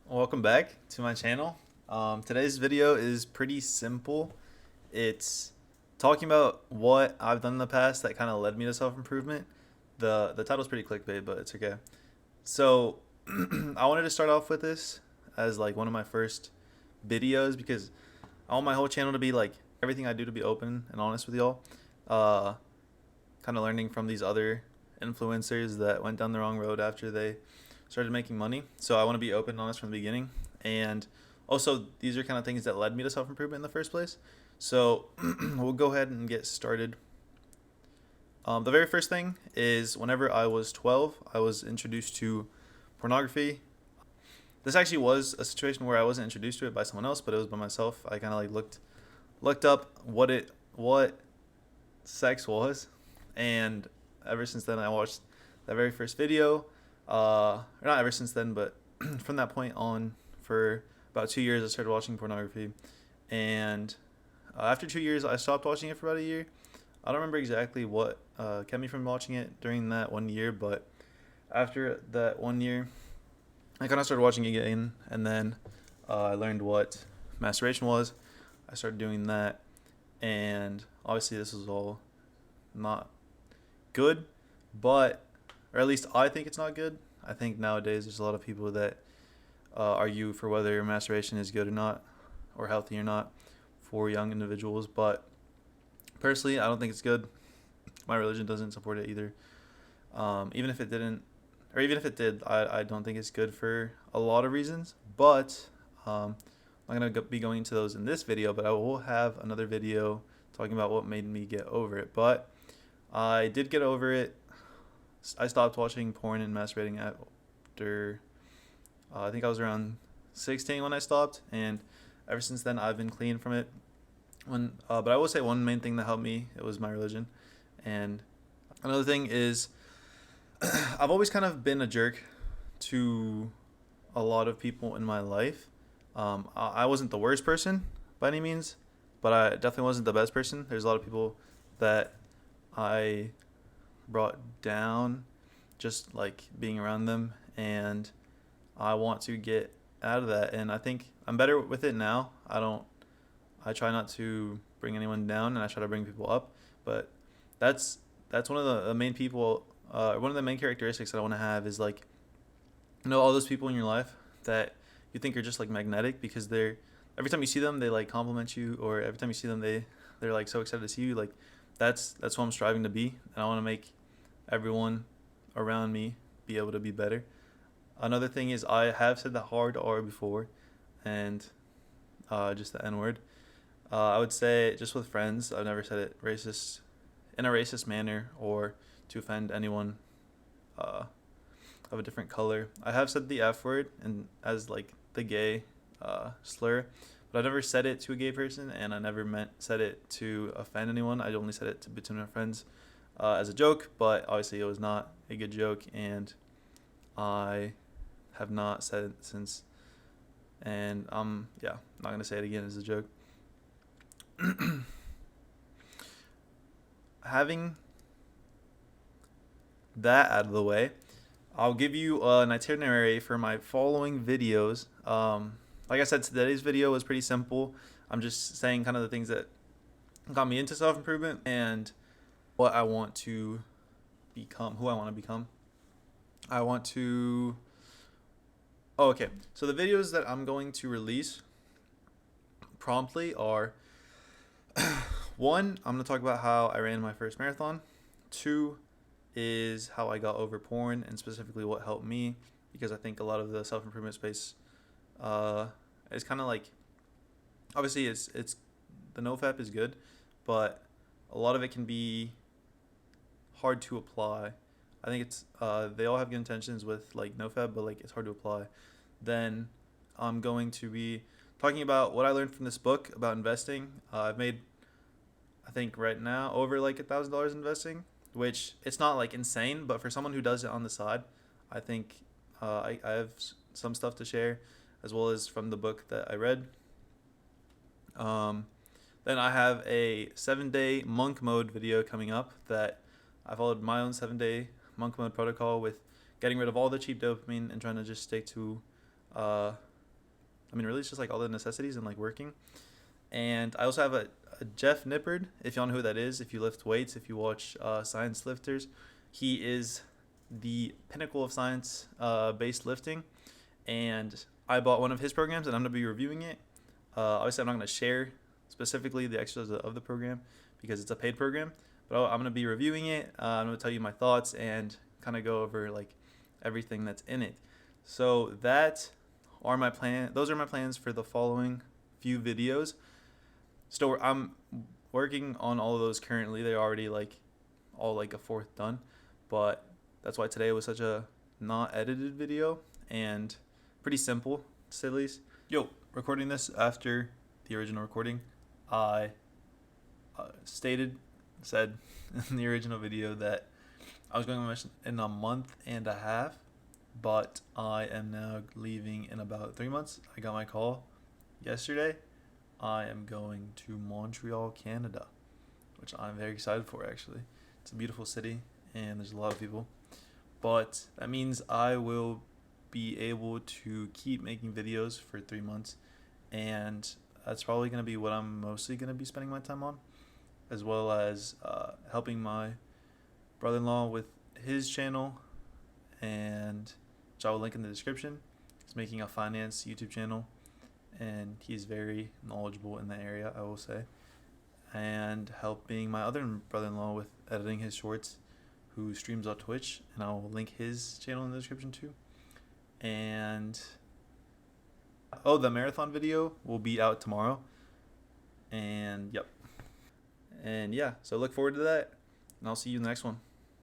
Welcome back to my channel. Today's video is pretty simple. It's talking about what I've done in the past that kind of led me to self-improvement. The title's pretty clickbait, but it's okay. So I wanted to start off with this as like one of my first videos because I want my whole channel to be like everything I do to be open and honest with y'all. Uh, Kind of learning from these other influencers that went down the wrong road after they started making money. So I want to be open and honest from the beginning. And also, these are kind of things that led me to self improvement in the first place. So we'll go ahead and get started. The very first thing is whenever I was 12, I was introduced to pornography. This actually was a situation where I wasn't introduced to it by someone else, but it was by myself. I kind of like looked up what sex was, and ever since then I watched that very first video. Or not ever since then, but from that point on, for about 2 years, I started watching pornography, and after 2 years, I stopped watching it for about a year. I don't remember exactly what kept me from watching it during that 1 year, but after that 1 year, I kind of started watching it again, and then I learned what masturbation was. I started doing that, and obviously, this was all not good, but or at least I think it's not good. I think nowadays there's a lot of people that argue for whether masturbation is good or not, or healthy or not, for young individuals. But personally, I don't think it's good. My religion doesn't support it either. Even if it didn't, or even if it did, I don't think it's good for a lot of reasons. But I'm not gonna be going into those in this video. But I will have another video talking about what made me get over it. But I did get over it. I stopped watching porn and masturbating after I think I was around 16 when I stopped, and ever since then I've been clean from it. But I will say one main thing that helped me, it was my religion, and another thing is I've always kind of been a jerk to a lot of people in my life. I wasn't the worst person by any means, but I definitely wasn't the best person. There's a lot of people that I brought down just like being around them, and I want to get out of that, and I think I'm better with it now. I try not to bring anyone down, and I try to bring people up. But that's one of the main people, one of the main characteristics that I want to have is like, all those people in your life that you think are just like magnetic because they're every time you see them they like compliment you, or every time you see them they're like so excited to see you. Like that's what I'm striving to be, and I want to make everyone around me be able to be better. Another thing is I have said the hard R before, and just the N word. I would say just with friends, I've never said it racist in a racist manner or to offend anyone uh, of a different color. I have said the F word and as like the gay slur, but I've never said it to a gay person, and I never said it to offend anyone. I only said it to between my friends as a joke, but obviously it was not a good joke, and I have not said it since. And yeah, not gonna say it again as a joke. Having that out of the way, I'll give you an itinerary for my following videos. Like I said, today's video was pretty simple. I'm just saying kind of the things that got me into self improvement and what I want to become, who I want to become. I want to. Oh, okay. So the videos that I'm going to release promptly are one, I'm going to talk about how I ran my first marathon. Two is how I got over porn and specifically what helped me, because I think a lot of the self improvement space is kind of like, obviously it's the nofap is good, but a lot of it can be hard to apply. I think it's they all have good intentions with like nofap, but like it's hard to apply. Then I'm going to be talking about what I learned from this book about investing. I've made, I think right now, over like $1,000 investing, which it's not like insane, but for someone who does it on the side, I think I have some stuff to share, as well as from the book that I read. Then I have a 7-day monk mode video coming up that I followed my own 7-day monk mode protocol with getting rid of all the cheap dopamine and trying to just stick to I mean, really, it's just like all the necessities and like working. And I also have a Jeff Nippard, if y'all know who that is. If you lift weights, if you watch science lifters, he is the pinnacle of science based lifting. And I bought one of his programs, and I'm going to be reviewing it. Obviously, I'm not going to share specifically the extras of the program because it's a paid program, but I'm going to be reviewing it. I'm going to tell you my thoughts and kind of go over like everything that's in it. So those are my plans for the following few videos. Still, I'm working on all of those currently. They're already like all like a fourth done, but that's why today was such a not edited video and pretty simple, to say the least. Yo, recording this after the original recording, I said in the original video that I was going on mission in a month and a half, but I am now leaving in about 3 months. I got my call yesterday. I am going to Montreal, Canada, which I'm very excited for, actually. It's a beautiful city, and there's a lot of people. But that means I will be able to keep making videos for 3 months, and that's probably going to be what I'm mostly going to be spending my time on, as well as helping my brother-in-law with his channel, and which I will link in the description. He's making a finance YouTube channel, and he's very knowledgeable in the area, I will say, and helping my other brother-in-law with editing his shorts, who streams on Twitch, and I'll link his channel in the description too. And the marathon video will be out tomorrow, and yep, and yeah, so look forward to that, and I'll see you in the next one.